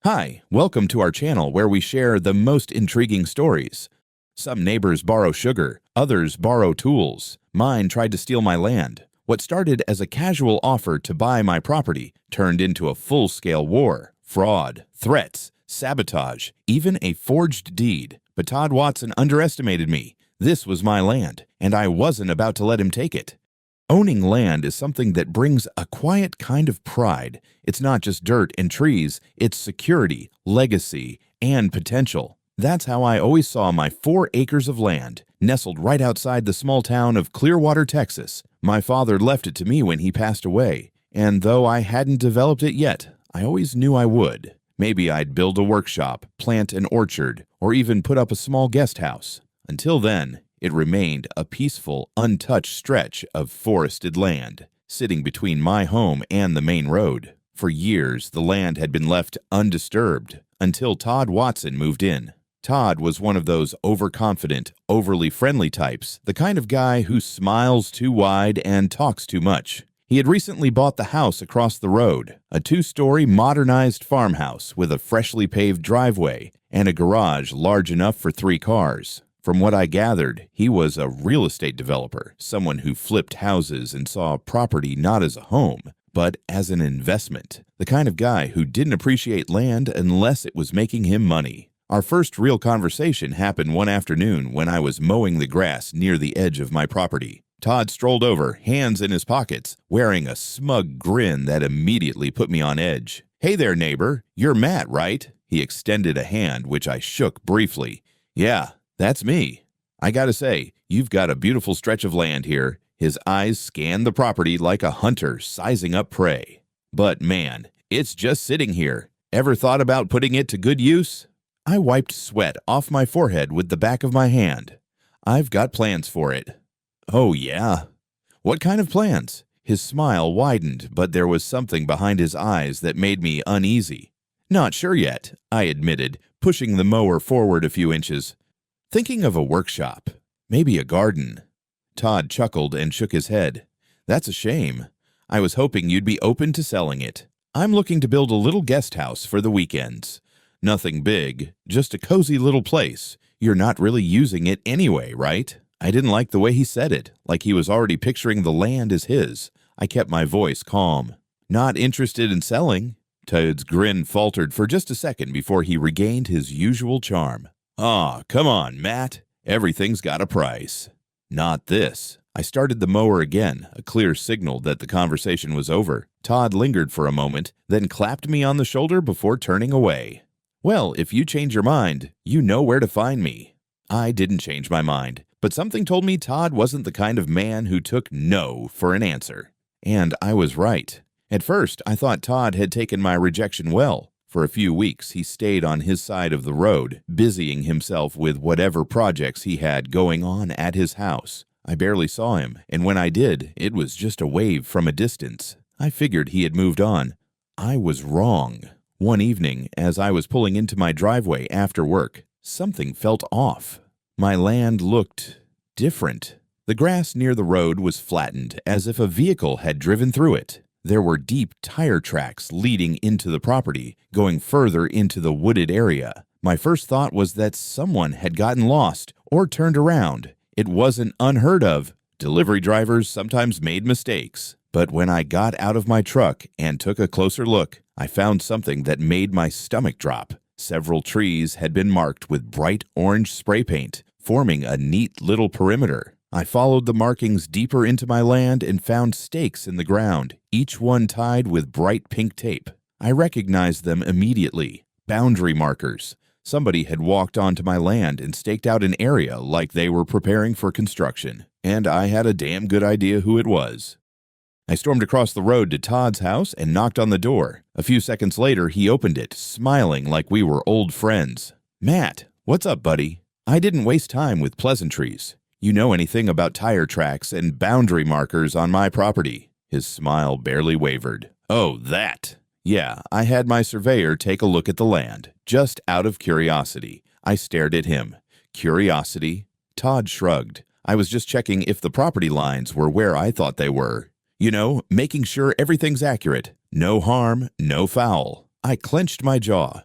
Hi, welcome to our channel where we share the most intriguing stories. Some neighbors borrow sugar, others borrow tools. Mine tried to steal my land. What started as a casual offer to buy my property turned into a full-scale war, fraud, threats, sabotage, even a forged deed. But Todd Watson underestimated me. This was my land, and I wasn't about to let him take it. Owning land is something that brings a quiet kind of pride. It's not just dirt and trees, it's security, legacy, and potential. That's how I always saw my 4 acres of land, nestled right outside the small town of Clearwater, Texas. My father left it to me when he passed away, and though I hadn't developed it yet, I always knew I would. Maybe I'd build a workshop, plant an orchard, or even put up a small guest house. Until then, it remained a peaceful, untouched stretch of forested land, sitting between my home and the main road. For years, the land had been left undisturbed until Todd Watson moved in. Todd was one of those overconfident, overly friendly types, the kind of guy who smiles too wide and talks too much. He had recently bought the house across the road, a 2-story modernized farmhouse with a freshly paved driveway and a garage large enough for 3 cars. From what I gathered, he was a real estate developer, someone who flipped houses and saw property not as a home, but as an investment, the kind of guy who didn't appreciate land unless it was making him money. Our first real conversation happened one afternoon when I was mowing the grass near the edge of my property. Todd strolled over, hands in his pockets, wearing a smug grin that immediately put me on edge. "Hey there, neighbor. You're Matt, right?" He extended a hand, which I shook briefly. "Yeah. That's me. I gotta say, you've got a beautiful stretch of land here." His eyes scanned the property like a hunter sizing up prey. "But man, it's just sitting here. Ever thought about putting it to good use?" I wiped sweat off my forehead with the back of my hand. "I've got plans for it." "Oh yeah? What kind of plans?" His smile widened, but there was something behind his eyes that made me uneasy. "Not sure yet," I admitted, pushing the mower forward a few inches. "Thinking of a workshop, maybe a garden." Todd chuckled and shook his head. "That's a shame. I was hoping you'd be open to selling it. I'm looking to build a little guest house for the weekends. Nothing big, just a cozy little place. You're not really using it anyway, right?" I didn't like the way he said it, like he was already picturing the land as his. I kept my voice calm. "Not interested in selling?" Todd's grin faltered for just a second before he regained his usual charm. "Aw, come on, Matt. Everything's got a price." "Not this." I started the mower again, a clear signal that the conversation was over. Todd lingered for a moment, then clapped me on the shoulder before turning away. "Well, if you change your mind, you know where to find me." I didn't change my mind, but something told me Todd wasn't the kind of man who took no for an answer. And I was right. At first, I thought Todd had taken my rejection well. For a few weeks, he stayed on his side of the road, busying himself with whatever projects he had going on at his house. I barely saw him, and when I did, it was just a wave from a distance. I figured he had moved on. I was wrong. One evening, as I was pulling into my driveway after work, something felt off. My land looked different. The grass near the road was flattened, as if a vehicle had driven through it. There were deep tire tracks leading into the property, going further into the wooded area. My first thought was that someone had gotten lost or turned around. It wasn't unheard of. Delivery drivers sometimes made mistakes. But when I got out of my truck and took a closer look, I found something that made my stomach drop. Several trees had been marked with bright orange spray paint, forming a neat little perimeter. I followed the markings deeper into my land and found stakes in the ground, each one tied with bright pink tape. I recognized them immediately. Boundary markers. Somebody had walked onto my land and staked out an area like they were preparing for construction, and I had a damn good idea who it was. I stormed across the road to Todd's house and knocked on the door. A few seconds later, he opened it, smiling like we were old friends. "Matt, what's up, buddy?" I didn't waste time with pleasantries. "You know anything about tire tracks and boundary markers on my property?" His smile barely wavered. "Oh, that. Yeah, I had my surveyor take a look at the land, just out of curiosity." I stared at him. "Curiosity?" Todd shrugged. "I was just checking if the property lines were where I thought they were. You know, making sure everything's accurate. No harm, no foul." I clenched my jaw.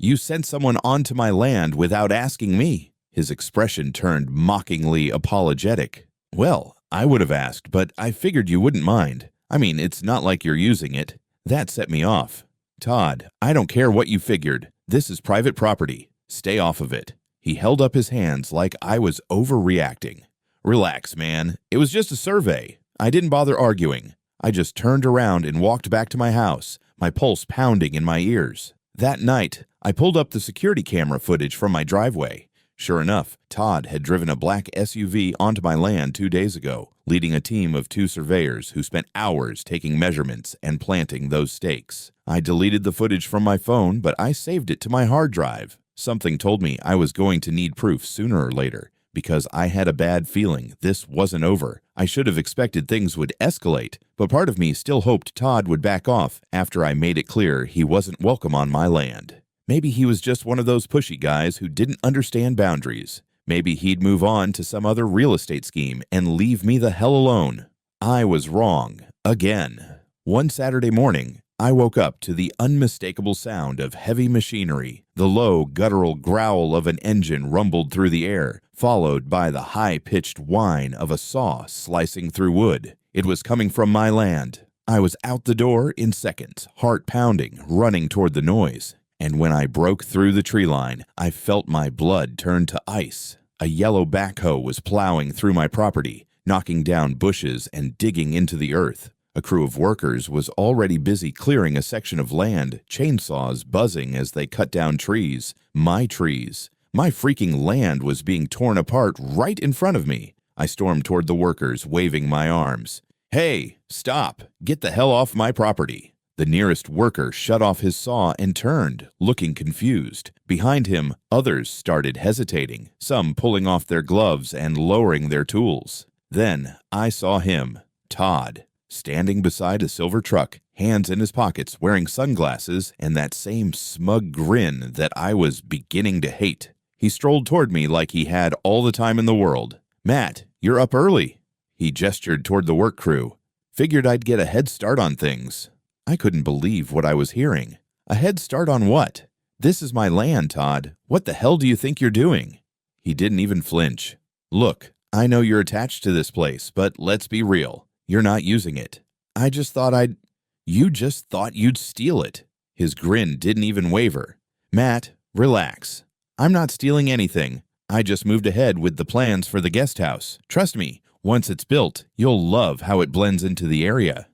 You sent someone onto my land without asking me." His expression turned mockingly apologetic. "Well, I would have asked, but I figured you wouldn't mind. I mean, it's not like you're using it." That set me off. "Todd, I don't care what you figured. This is private property. Stay off of it." He held up his hands like I was overreacting. "Relax, man. It was just a survey. I didn't bother arguing. I just turned around and walked back to my house, my pulse pounding in my ears. That night, I pulled up the security camera footage from my driveway. Sure enough, Todd had driven a black SUV onto my land 2 days ago, leading a team of 2 surveyors who spent hours taking measurements and planting those stakes. I deleted the footage from my phone, but I saved it to my hard drive. Something told me I was going to need proof sooner or later, because I had a bad feeling this wasn't over. I should have expected things would escalate, but part of me still hoped Todd would back off after I made it clear he wasn't welcome on my land. Maybe he was just one of those pushy guys who didn't understand boundaries. Maybe he'd move on to some other real estate scheme and leave me the hell alone. I was wrong. Again. One Saturday morning, I woke up to the unmistakable sound of heavy machinery. The low, guttural growl of an engine rumbled through the air, followed by the high-pitched whine of a saw slicing through wood. It was coming from my land. I was out the door in seconds, heart pounding, running toward the noise. And when I broke through the tree line, I felt my blood turn to ice. A yellow backhoe was plowing through my property, knocking down bushes and digging into the earth. A crew of workers was already busy clearing a section of land, chainsaws buzzing as they cut down trees. My trees. My freaking land was being torn apart right in front of me. I stormed toward the workers, waving my arms. "Hey, stop! Get the hell off my property!" The nearest worker shut off his saw and turned, looking confused. Behind him, others started hesitating, some pulling off their gloves and lowering their tools. Then I saw him, Todd, standing beside a silver truck, hands in his pockets, wearing sunglasses and that same smug grin that I was beginning to hate. He strolled toward me like he had all the time in the world. "Matt, you're up early." He gestured toward the work crew. "Figured I'd get a head start on things." I couldn't believe what I was hearing. A head start on what? "This is my land, Todd. What the hell do you think you're doing?" He didn't even flinch. "Look, I know you're attached to this place, but let's be real. You're not using it. I just thought I'd—" "You just thought you'd steal it." His grin didn't even waver. "Matt, relax. I'm not stealing anything. I just moved ahead with the plans for the guest house. Trust me, once it's built, you'll love how it blends into the area."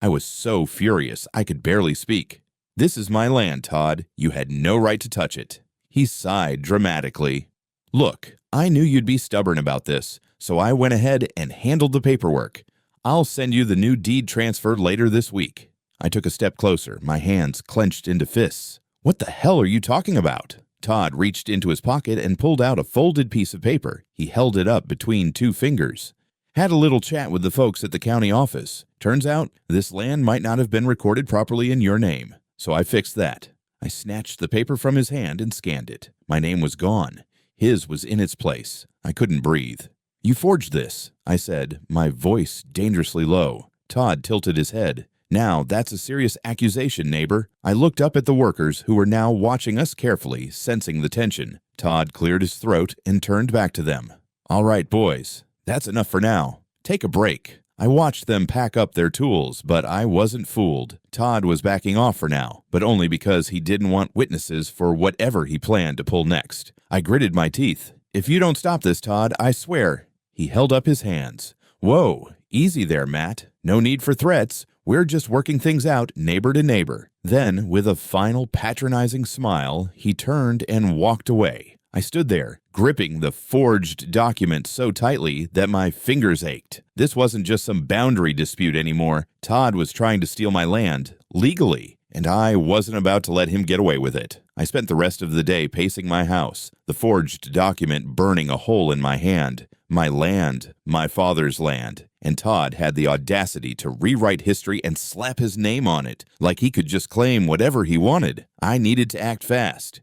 I was so furious I could barely speak. "This is my land, Todd. You had no right to touch it." He sighed dramatically. "Look, I knew you'd be stubborn about this, so I went ahead and handled the paperwork. I'll send you the new deed transfer later this week." I took a step closer, my hands clenched into fists. "What the hell are you talking about?" Todd reached into his pocket and pulled out a folded piece of paper. He held it up between 2 fingers. "Had a little chat with the folks at the county office. Turns out this land might not have been recorded properly in your name, so I fixed that." I snatched the paper from his hand and scanned it. My name was gone. His was in its place. I couldn't breathe. "You forged this," I said, my voice dangerously low. Todd tilted his head. "Now that's a serious accusation, neighbor." I looked up at the workers who were now watching us carefully, sensing the tension. Todd cleared his throat and turned back to them. "All right, boys. That's enough for now. Take a break." I watched them pack up their tools, but I wasn't fooled. Todd was backing off for now, but only because he didn't want witnesses for whatever he planned to pull next. I gritted my teeth. "If you don't stop this, Todd, I swear." He held up his hands. "Whoa, easy there, Matt. No need for threats. We're just working things out neighbor to neighbor." Then, with a final patronizing smile, he turned and walked away. I stood there, gripping the forged document so tightly that my fingers ached. This wasn't just some boundary dispute anymore. Todd was trying to steal my land, legally, and I wasn't about to let him get away with it. I spent the rest of the day pacing my house, the forged document burning a hole in my hand. My land, my father's land, and Todd had the audacity to rewrite history and slap his name on it, like he could just claim whatever he wanted. I needed to act fast.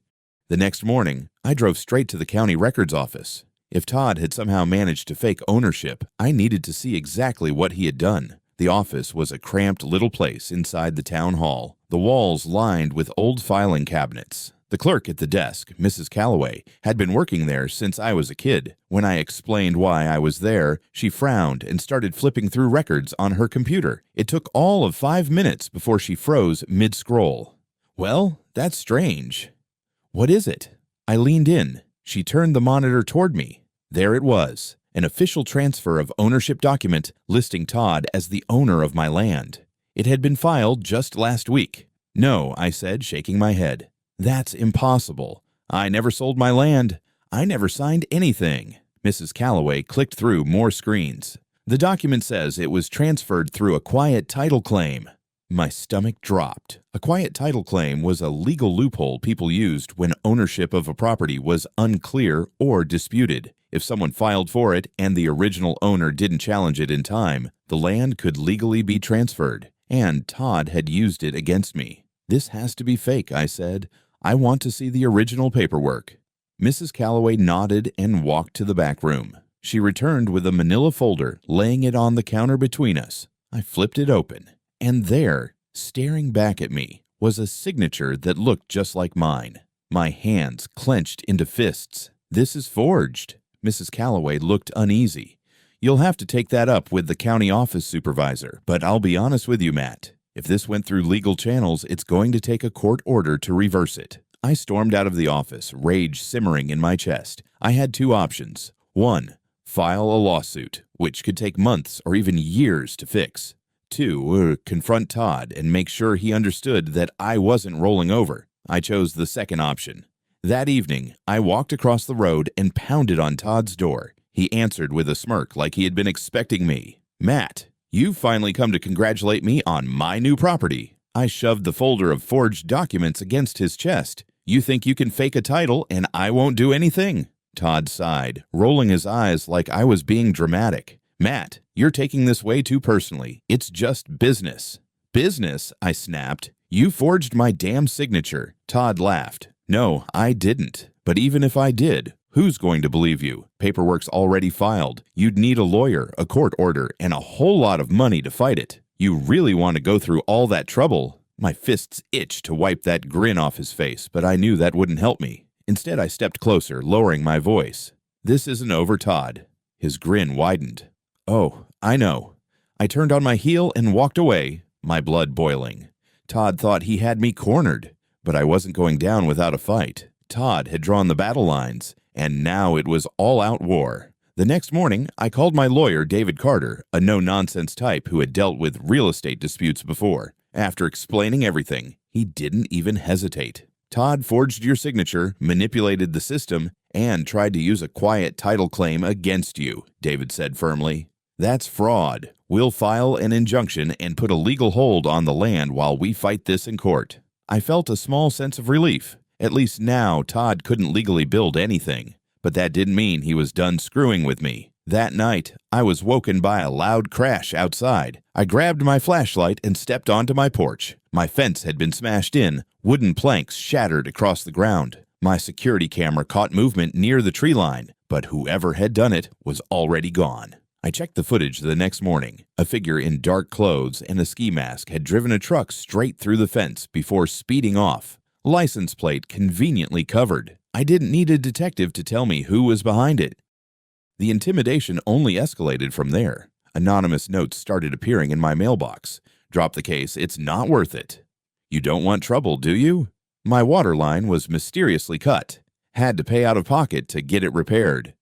The next morning, I drove straight to the county records office. If Todd had somehow managed to fake ownership, I needed to see exactly what he had done. The office was a cramped little place inside the town hall, the walls lined with old filing cabinets. The clerk at the desk, Mrs. Calloway, had been working there since I was a kid. When I explained why I was there, she frowned and started flipping through records on her computer. It took all of 5 minutes before she froze mid-scroll. "Well, that's strange." "What is it?" I leaned in. She turned the monitor toward me. There it was, an official transfer of ownership document listing Todd as the owner of my land. It had been filed just last week. "No," I said, shaking my head. "That's impossible. I never sold my land. I never signed anything." Mrs. Calloway clicked through more screens. "The document says it was transferred through a quiet title claim." My stomach dropped. A quiet title claim was a legal loophole people used when ownership of a property was unclear or disputed. If someone filed for it and the original owner didn't challenge it in time, the land could legally be transferred, and Todd had used it against me. "This has to be fake," I said. "I want to see the original paperwork." Mrs. Calloway nodded and walked to the back room. She returned with a manila folder, laying it on the counter between us. I flipped it open, and there, staring back at me, was a signature that looked just like mine. My hands clenched into fists. "This is forged." Mrs. Calloway looked uneasy. "You'll have to take that up with the county office supervisor, but I'll be honest with you, Matt. If this went through legal channels, it's going to take a court order to reverse it." I stormed out of the office, rage simmering in my chest. I had two options. 1. File a lawsuit, which could take months or even years to fix. 2. Confront Todd and make sure he understood that I wasn't rolling over. I chose the second option. That evening, I walked across the road and pounded on Todd's door. He answered with a smirk like he had been expecting me. "Matt, you've finally come to congratulate me on my new property." I shoved the folder of forged documents against his chest. "You think you can fake a title and I won't do anything?" Todd sighed, rolling his eyes like I was being dramatic. "Matt, you're taking this way too personally. It's just business." "Business?" I snapped. "You forged my damn signature." Todd laughed. "No, I didn't. But even if I did, who's going to believe you? Paperwork's already filed. You'd need a lawyer, a court order, and a whole lot of money to fight it. You really want to go through all that trouble?" My fists itched to wipe that grin off his face, but I knew that wouldn't help me. Instead, I stepped closer, lowering my voice. "This isn't over, Todd." His grin widened. "Oh, I know." I turned on my heel and walked away, my blood boiling. Todd thought he had me cornered, but I wasn't going down without a fight. Todd had drawn the battle lines, and now it was all-out war. The next morning, I called my lawyer, David Carter, a no-nonsense type who had dealt with real estate disputes before. After explaining everything, he didn't even hesitate. "Todd forged your signature, manipulated the system, and tried to use a quiet title claim against you," David said firmly. "That's fraud. We'll file an injunction and put a legal hold on the land while we fight this in court." I felt a small sense of relief. At least now Todd couldn't legally build anything. But that didn't mean he was done screwing with me. That night, I was woken by a loud crash outside. I grabbed my flashlight and stepped onto my porch. My fence had been smashed in. Wooden planks shattered across the ground. My security camera caught movement near the tree line, but whoever had done it was already gone. I checked the footage the next morning. A figure in dark clothes and a ski mask had driven a truck straight through the fence before speeding off. License plate conveniently covered. I didn't need a detective to tell me who was behind it. The intimidation only escalated from there. Anonymous notes started appearing in my mailbox. "Drop the case, it's not worth it." "You don't want trouble, do you?" My water line was mysteriously cut. Had to pay out of pocket to get it repaired.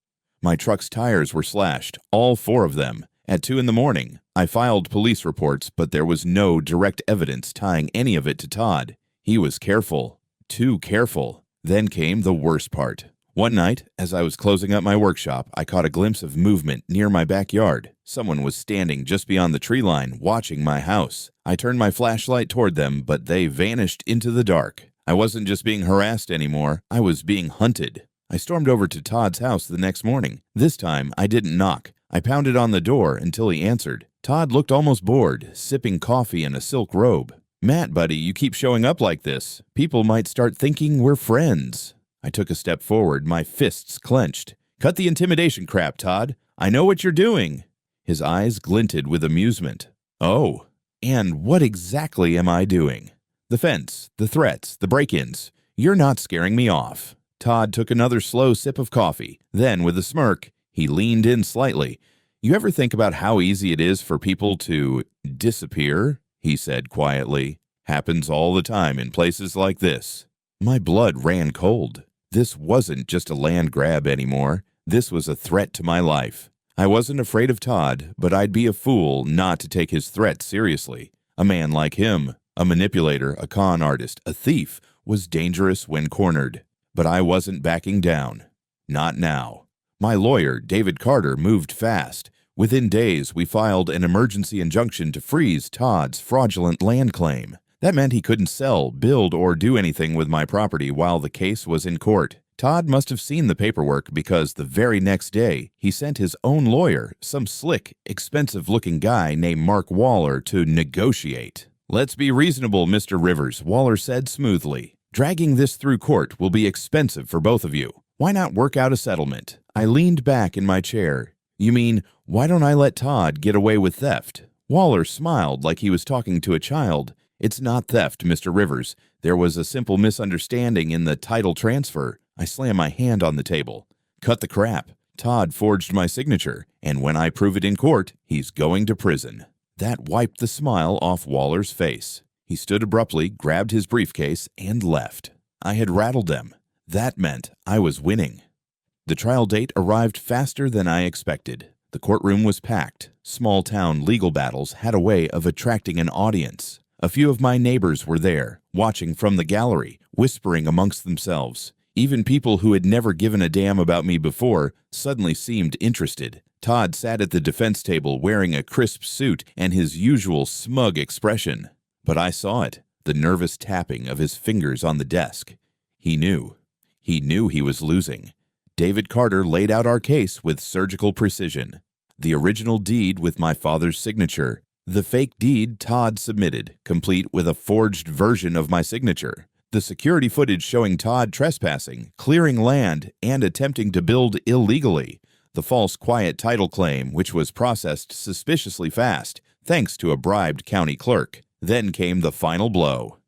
My truck's tires were slashed, all 4 of them. At 2 in the morning, I filed police reports, but there was no direct evidence tying any of it to Todd. He was careful. Too careful. Then came the worst part. One night, as I was closing up my workshop, I caught a glimpse of movement near my backyard. Someone was standing just beyond the tree line, watching my house. I turned my flashlight toward them, but they vanished into the dark. I wasn't just being harassed anymore, I was being hunted. I stormed over to Todd's house the next morning. This time, I didn't knock. I pounded on the door until he answered. Todd looked almost bored, sipping coffee in a silk robe. "Matt, buddy, you keep showing up like this. People might start thinking we're friends." I took a step forward, my fists clenched. "Cut the intimidation crap, Todd. I know what you're doing." His eyes glinted with amusement. "Oh, and what exactly am I doing?" "The fence, the threats, the break-ins. You're not scaring me off." Todd took another slow sip of coffee. Then, with a smirk, he leaned in slightly. "You ever think about how easy it is for people to disappear?" he said quietly. "Happens all the time in places like this." My blood ran cold. This wasn't just a land grab anymore. This was a threat to my life. I wasn't afraid of Todd, but I'd be a fool not to take his threat seriously. A man like him, a manipulator, a con artist, a thief, was dangerous when cornered. But I wasn't backing down. Not now. My lawyer, David Carter, moved fast. Within days, we filed an emergency injunction to freeze Todd's fraudulent land claim. That meant he couldn't sell, build, or do anything with my property while the case was in court. Todd must have seen the paperwork because the very next day, he sent his own lawyer, some slick, expensive-looking guy named Mark Waller, to negotiate. "Let's be reasonable, Mr. Rivers," Waller said smoothly. "Dragging this through court will be expensive for both of you. Why not work out a settlement?" I leaned back in my chair. "You mean, why don't I let Todd get away with theft?" Waller smiled like he was talking to a child. "It's not theft, Mr. Rivers. There was a simple misunderstanding in the title transfer." I slammed my hand on the table. "Cut the crap. Todd forged my signature, and when I prove it in court, he's going to prison." That wiped the smile off Waller's face. He stood abruptly, grabbed his briefcase, and left. I had rattled them. That meant I was winning. The trial date arrived faster than I expected. The courtroom was packed. Small-town legal battles had a way of attracting an audience. A few of my neighbors were there, watching from the gallery, whispering amongst themselves. Even people who had never given a damn about me before suddenly seemed interested. Todd sat at the defense table wearing a crisp suit and his usual smug expression. But I saw it, the nervous tapping of his fingers on the desk. He knew. He knew he was losing. David Carter laid out our case with surgical precision. The original deed with my father's signature. The fake deed Todd submitted, complete with a forged version of my signature. The security footage showing Todd trespassing, clearing land, and attempting to build illegally. The false quiet title claim, which was processed suspiciously fast, thanks to a bribed county clerk. Then came the final blow.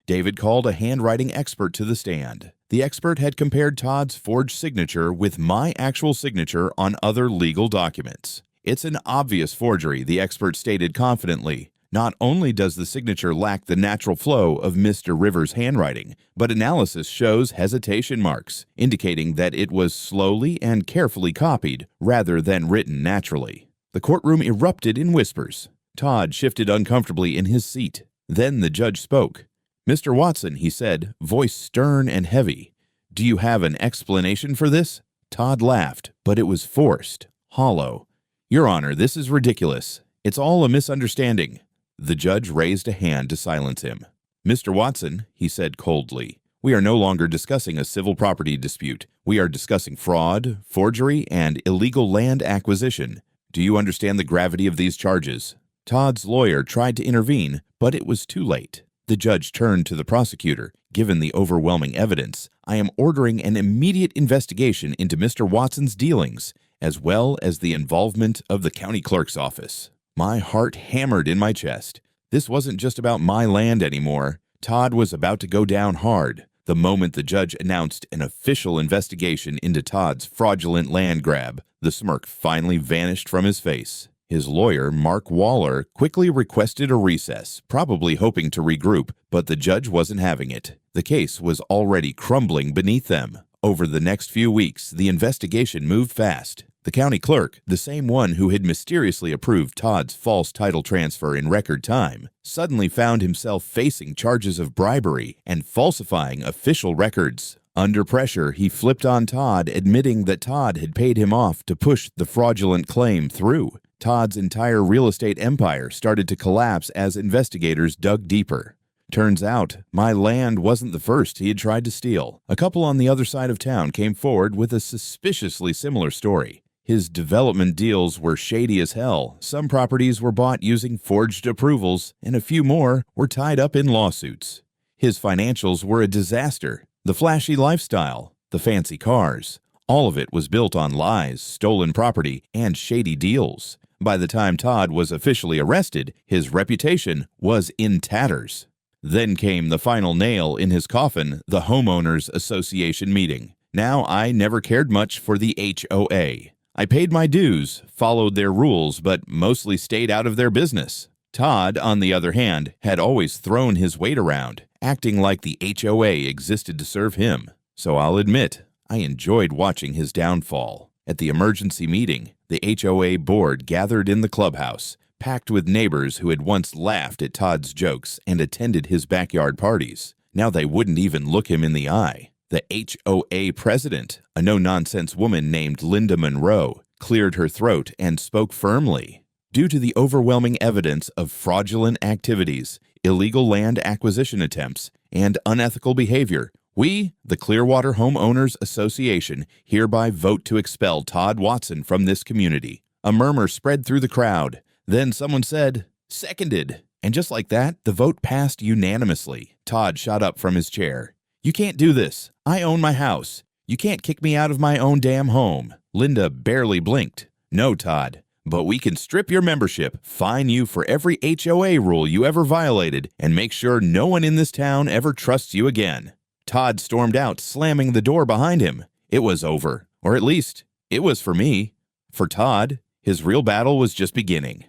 David called a handwriting expert to the stand. The expert had compared Todd's forged signature with my actual signature on other legal documents. "It's an obvious forgery," the expert stated confidently. "Not only does the signature lack the natural flow of Mr. Rivers' handwriting, but analysis shows hesitation marks, indicating that it was slowly and carefully copied rather than written naturally." The courtroom erupted in whispers. Todd shifted uncomfortably in his seat. Then the judge spoke. "Mr. Watson," he said, voice stern and heavy, "do you have an explanation for this?" Todd laughed, but it was forced, hollow. "Your Honor, this is ridiculous. It's all a misunderstanding." The judge raised a hand to silence him. "Mr. Watson," he said coldly, "we are no longer discussing a civil property dispute. We are discussing fraud, forgery, and illegal land acquisition. Do you understand the gravity of these charges?" Todd's lawyer tried to intervene, but it was too late. The judge turned to the prosecutor. "Given the overwhelming evidence, I am ordering an immediate investigation into Mr. Watson's dealings, as well as the involvement of the county clerk's office." My heart hammered in my chest. This wasn't just about my land anymore. Todd was about to go down hard. The moment the judge announced an official investigation into Todd's fraudulent land grab, the smirk finally vanished from his face. His lawyer, Mark Waller, quickly requested a recess, probably hoping to regroup, but the judge wasn't having it. The case was already crumbling beneath them. Over the next few weeks, the investigation moved fast. The county clerk, the same one who had mysteriously approved Todd's false title transfer in record time, suddenly found himself facing charges of bribery and falsifying official records. Under pressure, he flipped on Todd, admitting that Todd had paid him off to push the fraudulent claim through. Todd's entire real estate empire started to collapse as investigators dug deeper. Turns out, my land wasn't the first he had tried to steal. A couple on the other side of town came forward with a suspiciously similar story. His development deals were shady as hell. Some properties were bought using forged approvals, and a few more were tied up in lawsuits. His financials were a disaster. The flashy lifestyle, the fancy cars, all of it was built on lies, stolen property, and shady deals. By the time Todd was officially arrested, his reputation was in tatters. Then came the final nail in his coffin, the Homeowners Association meeting. Now I never cared much for the HOA. I paid my dues, followed their rules, but mostly stayed out of their business. Todd, on the other hand, had always thrown his weight around, acting like the HOA existed to serve him. So I'll admit, I enjoyed watching his downfall. At the emergency meeting, the HOA board gathered in the clubhouse, packed with neighbors who had once laughed at Todd's jokes and attended his backyard parties. Now they wouldn't even look him in the eye. The HOA president, a no-nonsense woman named Linda Monroe, cleared her throat and spoke firmly. Due to the overwhelming evidence of fraudulent activities, illegal land acquisition attempts, and unethical behavior, we, the Clearwater Homeowners Association, hereby vote to expel Todd Watson from this community. A murmur spread through the crowd. Then someone said, "Seconded." And just like that, the vote passed unanimously. Todd shot up from his chair. "You can't do this. I own my house. You can't kick me out of my own damn home." Linda barely blinked. "No, Todd, but we can strip your membership, fine you for every HOA rule you ever violated, and make sure no one in this town ever trusts you again." Todd stormed out, slamming the door behind him. It was over, or at least, it was for me. For Todd, his real battle was just beginning.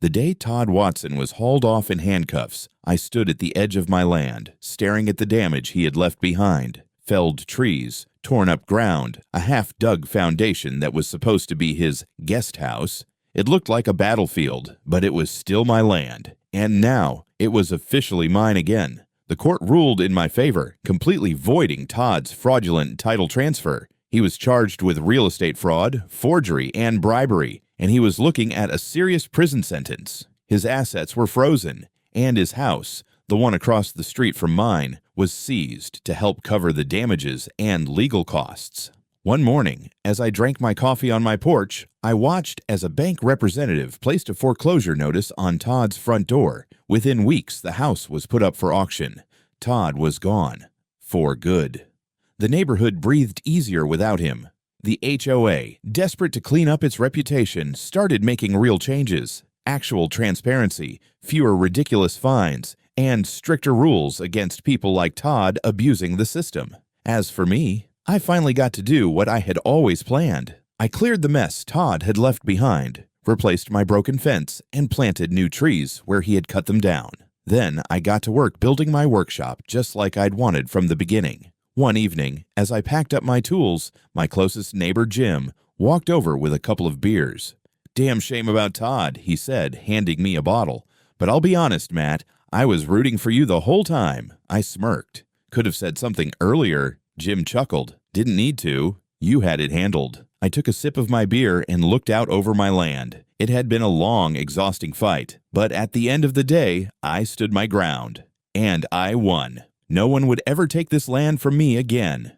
The day Todd Watson was hauled off in handcuffs, I stood at the edge of my land, staring at the damage he had left behind. Felled trees, torn up ground, a half-dug foundation that was supposed to be his guest house. It looked like a battlefield, but it was still my land. And now, it was officially mine again. The court ruled in my favor, completely voiding Todd's fraudulent title transfer. He was charged with real estate fraud, forgery, and bribery, and he was looking at a serious prison sentence. His assets were frozen, and his house, the one across the street from mine, was seized to help cover the damages and legal costs. One morning, as I drank my coffee on my porch, I watched as a bank representative placed a foreclosure notice on Todd's front door. Within weeks, the house was put up for auction. Todd was gone. For good. The neighborhood breathed easier without him. The HOA, desperate to clean up its reputation, started making real changes. Actual transparency, fewer ridiculous fines, and stricter rules against people like Todd abusing the system. As for me, I finally got to do what I had always planned. I cleared the mess Todd had left behind, replaced my broken fence, and planted new trees where he had cut them down. Then I got to work building my workshop just like I'd wanted from the beginning. One evening, as I packed up my tools, my closest neighbor, Jim, walked over with a couple of beers. "Damn shame about Todd," he said, handing me a bottle. "But I'll be honest, Matt, I was rooting for you the whole time." I smirked. "Could have said something earlier." Jim chuckled. "Didn't need to. You had it handled." I took a sip of my beer and looked out over my land. It had been a long, exhausting fight, but at the end of the day, I stood my ground. And I won. No one would ever take this land from me again.